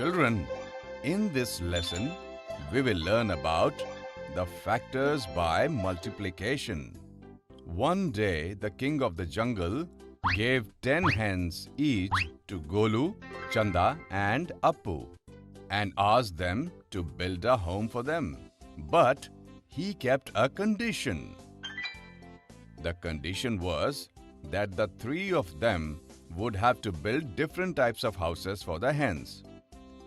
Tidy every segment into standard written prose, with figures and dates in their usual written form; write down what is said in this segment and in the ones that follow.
Children, in this lesson, we will learn about the factors by multiplication. One day, the king of the jungle gave 10 hens each to Golu, Chanda and Appu and asked them to build a home for them. But he kept a condition. The condition was that the three of them would have to build different types of houses for the hens,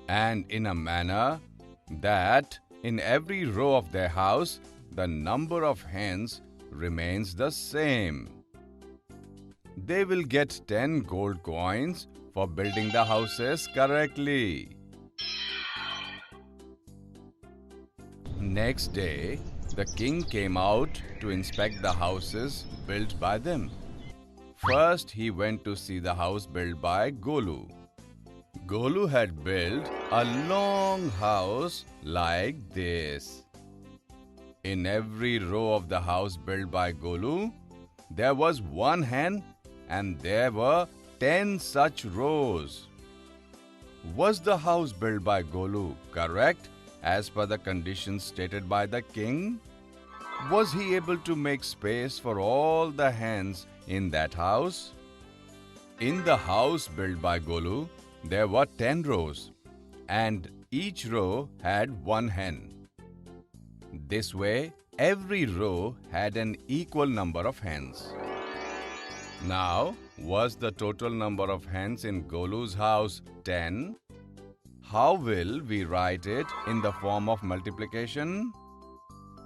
and in a manner that in every row of their house, the number of hens remains the same. They will get 10 gold coins for building the houses correctly. Next day, the king came out to inspect the houses built by them. First, he went to see the house built by Golu. Golu had built a long house like this. In every row of the house built by Golu, there was one hen and there were 10 such rows. Was the house built by Golu correct as per the conditions stated by the king? Was he able to make space for all the hens in that house? In the house built by Golu, there were 10 rows and each row had one hen. This way, every row had an equal number of hens. Now, was the total number of hens in Golu's house 10? How will we write it in the form of multiplication?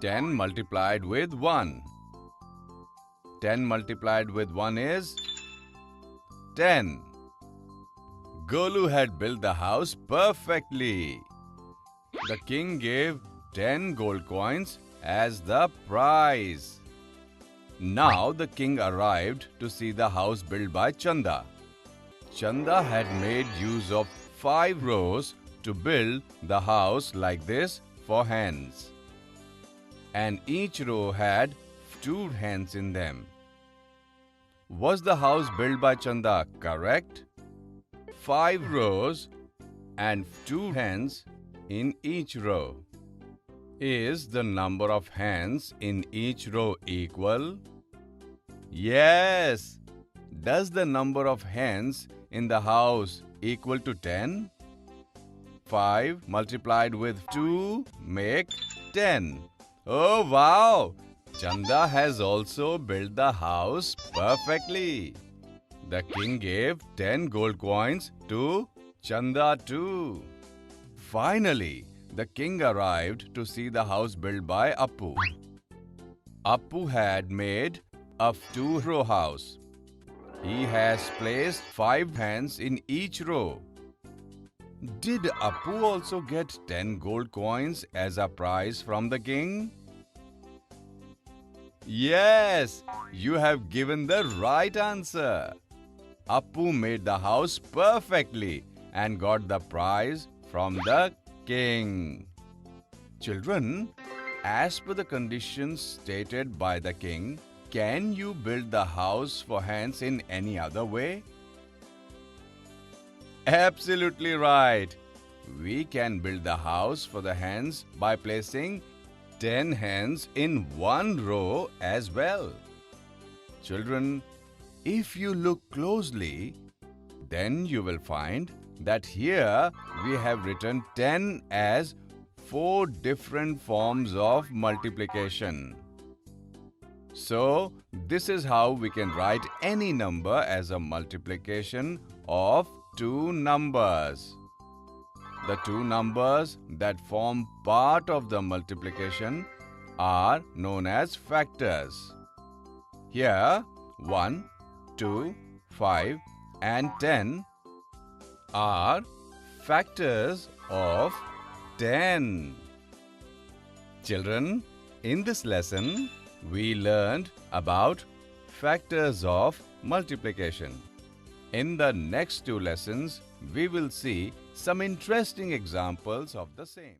10 multiplied with 1. 10 multiplied with 1 is 10. Golu had built the house perfectly. The king gave 10 gold coins as the prize. Now the king arrived to see the house built by Chanda. Chanda had made use of 5 rows to build the house like this for hens, and each row had 2 hens in them. Was the house built by Chanda correct? 5 rows and 2 hens in each row. Is the number of hens in each row equal? Yes. Does the number of hens in the house equal to 10? 5 multiplied with 2 make 10. Oh wow! Chanda has also built the house perfectly. The king gave 10 gold coins to Chanda too. Finally, the king arrived to see the house built by Appu. Appu had made a 2-row house. He has placed 5 hens in each row. Did Appu also get 10 gold coins as a prize from the king? Yes, you have given the right answer. Appu made the house perfectly and got the prize from the king. Children, as per the conditions stated by the king, can you build the house for hens in any other way? Absolutely right. We can build the house for the hens by placing 10 hens in one row as well. Children, if you look closely, then you will find that here we have written 10 as 4 different forms of multiplication. So, this is how we can write any number as a multiplication of 2 numbers. The 2 numbers that form part of the multiplication are known as factors. Here, 1, 2, 5 and 10 are factors of 10. Children, in this lesson, we learned about factors of multiplication. In the next 2 lessons, we will see some interesting examples of the same.